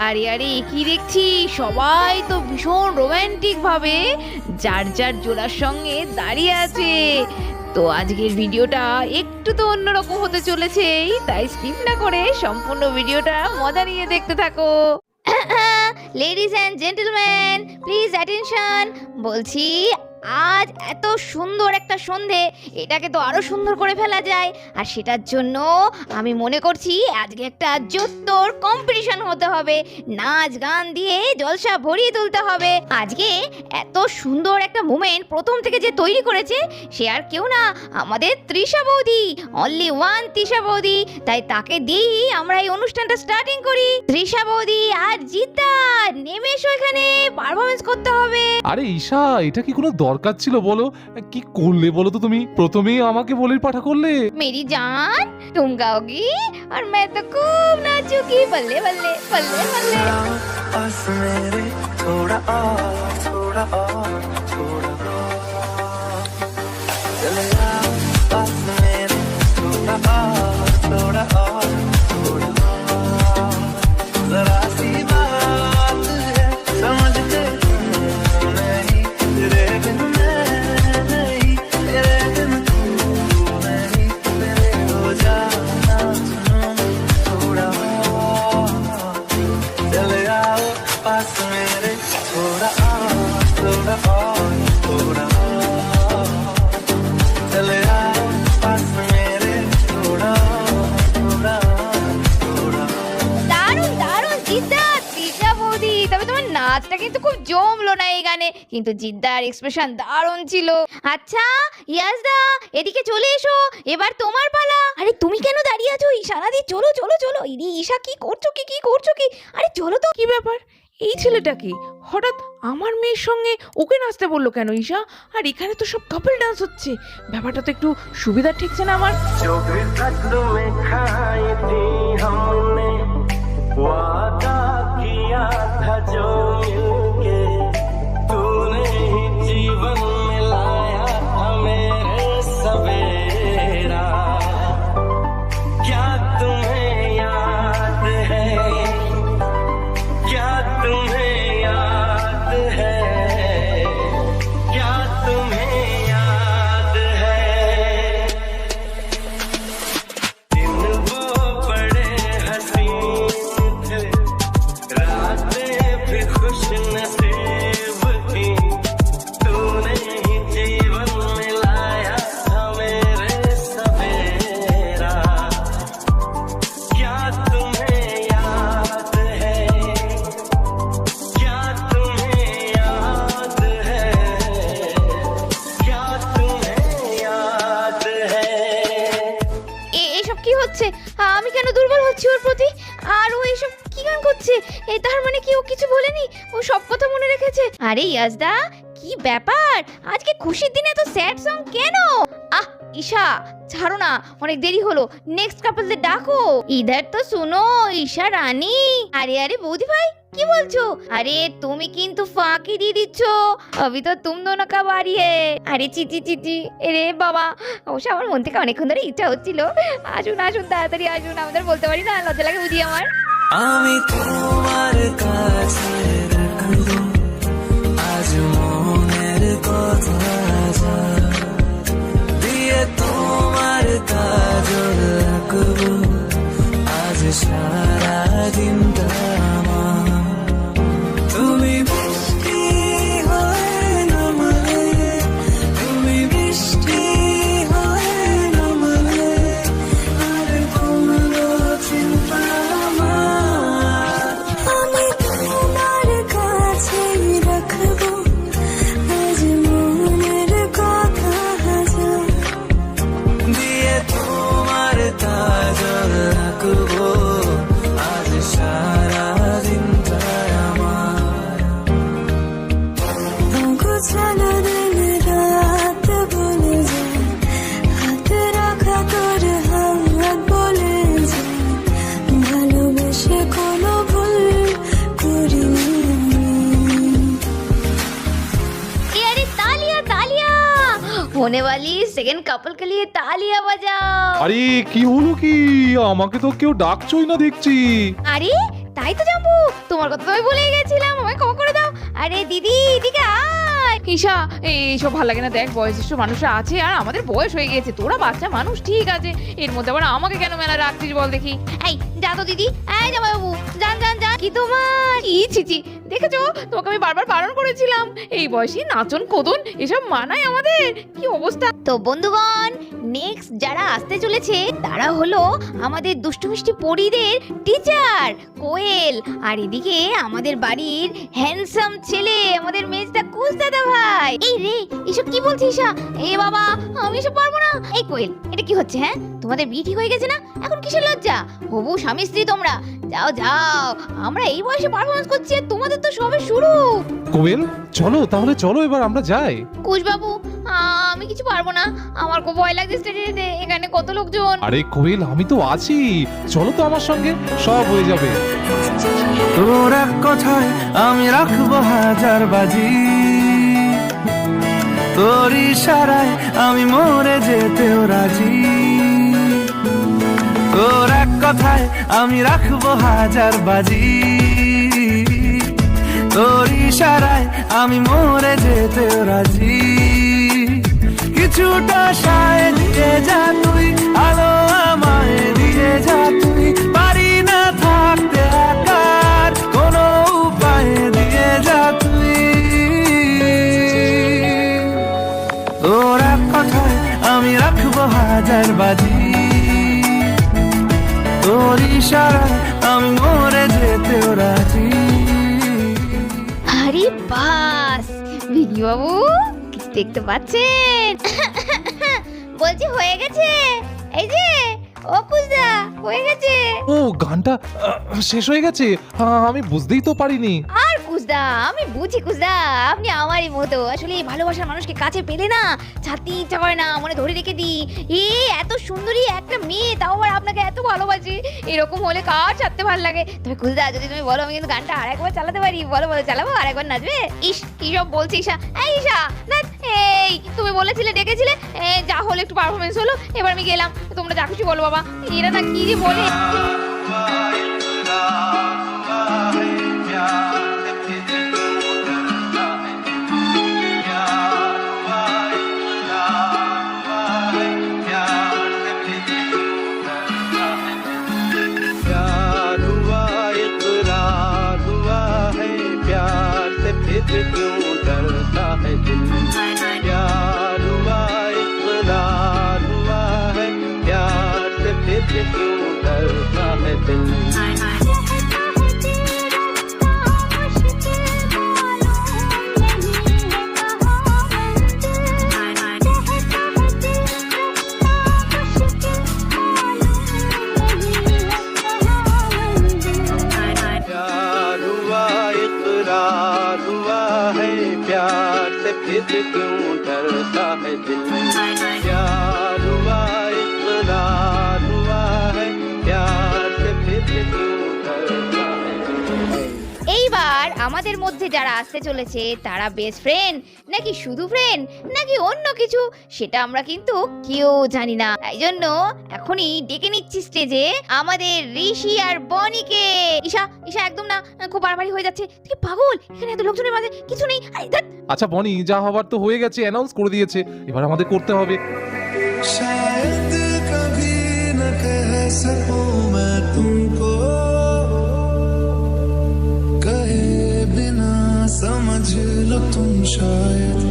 আরে আরে কি দেখছি, সবাই তো ভীষণ রোমান্টিক ভাবে যার যার জোড়ার সঙ্গে দাঁড়িয়ে আছে। তো আজকের ভিডিওটা একটু তো অন্যরকম হতে চলেছে, তাই স্কিপ না করে সম্পূর্ণ ভিডিওটা মজা নিয়ে দেখতে থাকো। Ladies and gentleman, please attention. বলছি, আজ এত সুন্দর একটা সন্ধে, এটাকে তো আরো সুন্দর করে ফেলা যায়। আর সেটার জন্য আমি মনে করছি আজকে একটা জোত্তর কম্পিটিশন হতে হবে, নাচ গান দিয়ে জলসা ভরিয়ে তুলতে হবে। আজকে এত সুন্দর একটা মোমেন্ট প্রথম থেকে যে তৈরি করেছে সে আর কেউ না, আমাদের তৃষা বৌদি, অনলি ওয়ান তৃষা বৌদি। তাই তাকে দিয়েই আমরা এই অনুষ্ঠানটা স্টার্টিং করি। তৃষা বৌদি আর জিতা, নেমে এসো, এখানে পারফরমেন্স করতে হবে। আরে ঈশা, এটা কি কোনো দরকার ছিল বলো? কি করলে বলো তো তুমি? প্রথমেই আমাকে বলির পাঠা করলে। मेरी जान, तुम गाओगी और मैं तो खूब नाचूंगी। बल्ले बल्ले बल्ले बल्ले। पास मेरे थोड़ा और थोड़ा और थोड़ा और चले आओ पास मेरे थोड़ा और थोड़ा और थोड़ा और जरा सी बात है समझते नहीं तेरे बिन मैं नहीं तेरे बिन तू नहीं मेरे हो जाना सुनो थोड़ा और चले आओ पास मेरे थोड़ा और थोड़ा और थोड़ा और चले आओ पास मेरे थोड़ा और थोड़ा और थोड़ा দারুণ দারুণ জিদ্দা, তৃষা বৌদি। তবে তোমার নাচটা কিন্তু খুব জমলো না এই গানে, কিন্তু জিদ্দার এক্সপ্রেশন দারুণ ছিল। আচ্ছা ইয়াসদা, এদিকে চলে এসো, এবার তোমার পালা। আরে তুমি কেন দাঁড়িয়ে আছো? ঈশানাদি চলো চলো চলো। ইরি ঈশা, কি করছো কি কি করছো কি? আরে চলো তো। কি ব্যাপার? এই ছেলেটা কি হঠাৎ আমার মেয়ের সঙ্গে ওকে নাচতে বললো কেন ঈশা? আর এখানে তো সব কাপল ডান্স হচ্ছে, ব্যাপারটা তো একটু সুবিধা ঠেকছে না আমার। जो भी कदमें खाई थी हमने वादा किया था जो मिलके तूने ही जीवन में लाया था मेरे सवेरा क्या तुम्हें याद है क्या तुम्हें याद है क्या तुम्हें याद है दिन वो बड़े हसीन थे रातें भी खुश नसीब थी तूने ही जीवन में लाया था मेरे सवेरा क्या तुम्हें याद है क्या तुम्हें याद है क्या तुम्हें याद है এসব কি হচ্ছে? আমি কেন দুর্বল হচ্ছি ওর প্রতি? আর ও এসব কি গান করছে? তার মানে কি ও কিছু বলেনি? ও সব কথা মনে রেখেছে? আরে ইয়াসদা, কি ব্যাপার? আজকে খুশির দিনে এত স্যাড সং কেন? আহ ঈশা, ছাড়ো না, অনেক দেরি হলো। নেক্সট কাপলদের ডাকো। ইধার তো শুনো ঈশা রানী। আরে আরে বৌদি ভাই, কি বলছো? আরে তুমি কিন্তু ফাঁকি দিয়ে দিচ্ছ। अभी तो तुम दोनों का बारी है। আরে চিচি চিচি, এরে বাবা, অবশ্য আমার মন থেকে অনেকক্ষণ ধরে ইচ্ছা হচ্ছিল, আসুন আসুন তাড়াতাড়ি আসুন। আমাদের বলতে পারি না, লজ্জা লাগে বুঝি আমার। আমি তোমার কাছে রাখবো আজ মনের কথা যা দিয়ে তোমার কাজল রাখবো আজ সারা দিনটা আমার তুমি বৃষ্টি হয়ে নামলে তুমি বৃষ্টি হয়ে নামলে আর কোনো চিন্তা আমার আমি তোমার কাছে রাখবো আজ মনের কথা যা দিয়ে তোমার কাজল রাখবো আজ সারা দিনটা আমার গোছানো দিন রাত বলে যায় হাত রাখা তোর হাত বলে যায় ভালোবেসে কোনো ভুল করিনি ये अरे तालियां तालियां, होने वाली सेकंड कपल के लिए तालियां बजाओ। আরে কি হলো কি? আমাকে তো কেউ ডাকছই না দেখছি। আরে তাই তো জাম্বু, তোমার কথা তো আমি ভুলেই গেছিলাম, আমায় ক্ষমা করে দাও। আরে দিদি, এদিকে আয়। ঈশা, এইসব ভালো লাগে না। দেখ, বয়স্ক মানুষরা আছে আর আমাদের বয়স হয়ে গেছে, তোরা বাচ্চা মানুষ ঠিক আছে, এর মধ্যে আবার আমাকে কেন মেলা রাখছিস বল দেখি। এই যা তো দিদি, এই জামাইবাবু, যান যান যান। কি তোমার? কি ছিছি, দেখেছো, তোমাকে আমি বারবার বারণ করেছিলাম, এই বয়সী নাচন কোদন এসব মানায় আমাদের? কি অবস্থা। তো বন্ধুগণ, নেক্সট যারা আসতে চলেছে তারা হলো আমাদের দুষ্টু মিষ্টি পরীদের টিচার কোয়েল, আর এদিকে আমাদের বাড়ির হ্যান্ডসাম ছেলে আমাদের মেজদা কুশ দাদা ভাই। এই রে, এসব কি বলছিস? এ বাবা, আমি এসব পারবো না। এই কোয়েল, এটা কি হচ্ছে? হ্যাঁ, তোমাদের বিয়ে ঠিক হয়ে গেছে না? এখন কিসের লজ্জা? হবু স্বামী স্ত্রী তোমরা, যাও যাও, আমরা এই বয়সে পারফরমেন্স করছি আর তোমাদের তো সবে শুরু। কোয়েল, চলো তাহলে, চলো এবার আমরা যাই। কুশ বাবু, আমি কিছু পারবো না, আমার খুব ভয় লাগছে স্টেজে যেতে, এখানে কত লোকজন। আরে কোয়েল, আমি তো আছি, চলো তো আমার সঙ্গে, সব হয়ে যাবে। তোর এক কথায় আমি রাখবো হাজার বাজি, তোর ইশারায় আমি মরে যেতেও রাজি। তোর এক কথায় আমি রাখবো হাজার বাজি, তোর ইশারায় আমি মরে যেতেও রাজি। কিছুটা সায় দিয়ে যা তুই, আলো আমায় দিয়ে যা তুই, পারি না থাকতে একার কোনো উপায় দিয়ে যা তুই। তোর এক কথায় আমি রাখবো হাজার বাজি, তোর ইশারায় আমি মরে যেতেও রাজি। আরে বাস, ভিকি বাবু দেখতে পাচ্ছেন? বলছি হয়ে গেছে, এই যে ও কুশদা, হয়ে গেছে। ও, গানটা শেষ হয়ে গেছে, আমি বুঝতেই তো পারিনি। আর কুশদা, আমি বুঝি কুশদা, আপনি আমারই মতো, আসলে এই ভালোবাসার মানুষকে কাছে পেলে না ছাড়তে ইচ্ছা করে না, মনে ধরে রেখে দিই। এত সুন্দরী একটা মেয়ে, তাও আবার আপনাকে এত ভালোবাসে, এরকম হলে কার ছাড়তে ভালো লাগে? তবে কুশদা, যদি তুমি বলো আমি কিন্তু গানটা আরেকবার চালাতে পারি। বলো বলো, চালাবো? আরেকবার নাচবে? ইস, কি সব বলছি ঈশা। এই ঈশা, নাচ। এই তুমি বলেছিলে, ডেকেছিলে, যা হলো একটু পারফরমেন্স হলো, এবার আমি গেলাম। তোমরা যা খুশি বলো বাবা, এরা না কি যে বলে। प्यार हुआ, इकरार हुआ है, प्यार से फिर क्यों डरता है दिल। प्यार हुआ, इकरार हुआ है, प्यार से फिर क्यों डरता है दिल। प्यार हुआ, इकरार हुआ है, प्यार से फिर क्यों डरता है दिल। प्यार हुआ, इकरार हुआ है, प्यार से फिर क्यों डरता है दिल। এইবার আমাদের মধ্যে যারা আসতে চলেছে তারা বেস্ট ফ্রেন্ড নাকি শুধু ফ্রেন্ড নাকি অন্য কিছু, সেটা আমরা কিন্তু কেউ জানি না। তাই জন্য এখনই ডেকে নিচ্ছি স্টেজে আমাদের ঋষি আর বনিকে। ঈশা, ঈশা একদম না, খুব বাড়াবাড়ি হয়ে যাচ্ছে। তুই কি পাগল? এখানে এত লোকজনের মাঝে কিছু নেই। আরে ধ্যাৎ। আচ্ছা বনি, যা হবার তো হয়ে গেছে, অ্যানাউন্স করে দিয়েছে, এবার আমাদের করতে হবে। शायद कभी न कह सकूं मैं तुमको, कहे बिना समझ लो तुम शायद।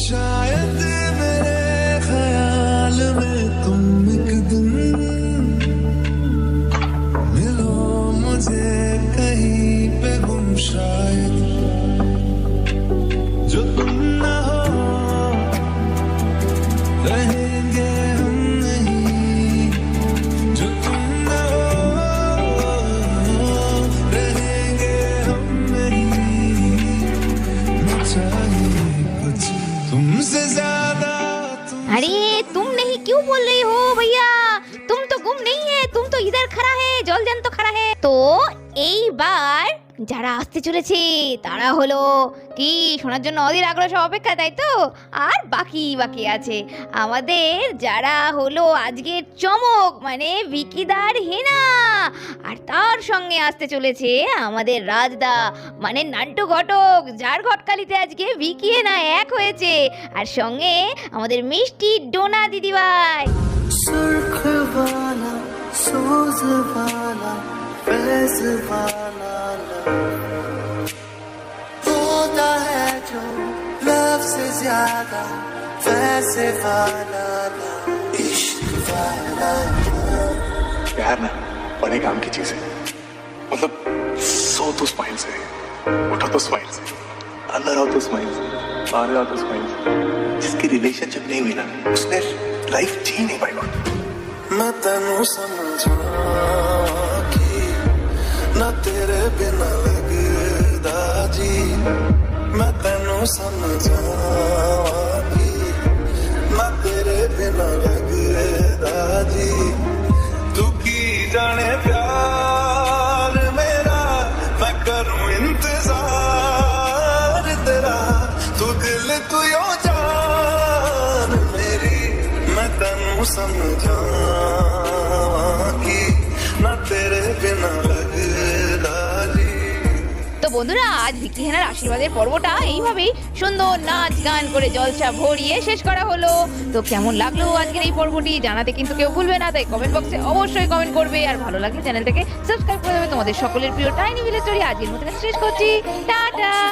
शायद मेरे ख्याल में तुम एक दिन मिलो मुझे कहीं पे गुम शायद। जो तुम ना हो रहेंगे हम नहीं, जो तुम ना हो रहेंगे हम नहीं। न चाहिए कुछ तुमसे ज्यादा अरे तुम नहीं क्यों बोल रही हो भैया? तुम तो गुम नहीं है, तुम तो इधर खड़ा है, जलजन तो खड़ा है। तो এইবার যারা আসতে চলেছে তারা হলো কি শোনার জন্য অধীর আগ্রহ সহ অপেক্ষা, তাই তো? আর বাকি বাকি আছে আমাদের যারা হলো আজকের চমক, মানে বিকিদার হেনা, আর তার সঙ্গে আসতে চলেছে আমাদের রাজদা মানে নান্টু ঘটক, যার ঘটকালিতে আজকে বিকি হেনা এক হয়েছে, আর সঙ্গে আমাদের মিষ্টি ডোনা দিদিভাই। सुर्ख वाला सोज वाला फैज वाला होता है जो लव से ज्यादा वैसे वाला इश्क वाला। प्यार ना बड़े काम की चीज है, मतलब सो तो स्माइल से, उठो तो स्माइल से, अंदर आओ तो स्माइल से, बाहर आओ तो स्माइल से। जिसकी रिलेशनशिप नहीं हुई ना उसने लाइफ जी नहीं पाई। मैं तेनू समझा कि ना तेरे बिना लगदा जी, मैं तेनू समझा कि ना तेरे बिना लगदा जी। तू की जाने प्यार मेरा, मैं करूं इंतजार तेरा, तू दिल तू यो जान मेरी, मैं तेनू समझा कि ना तेरे बिना लगदा जी। তো বন্ধুরা, আজ বিকি হেনার আশীর্বাদের পর্বটা এইভাবেই সুন্দর নাচ গান করে জলসা ভরিয়ে শেষ করা হলো। তো কেমন লাগলো আজকের এই পর্বটি জানাতে কিন্তু কেউ ভুলবে না, তাই কমেন্ট বক্সে অবশ্যই কমেন্ট করবে, আর ভালো লাগলে চ্যানেলটাকে সাবস্ক্রাইব করে দেবে। তোমাদের সকলের প্রিয় টাইনি ভিলেজ স্টোরি আজকের মতো শেষ করছি, টাটা।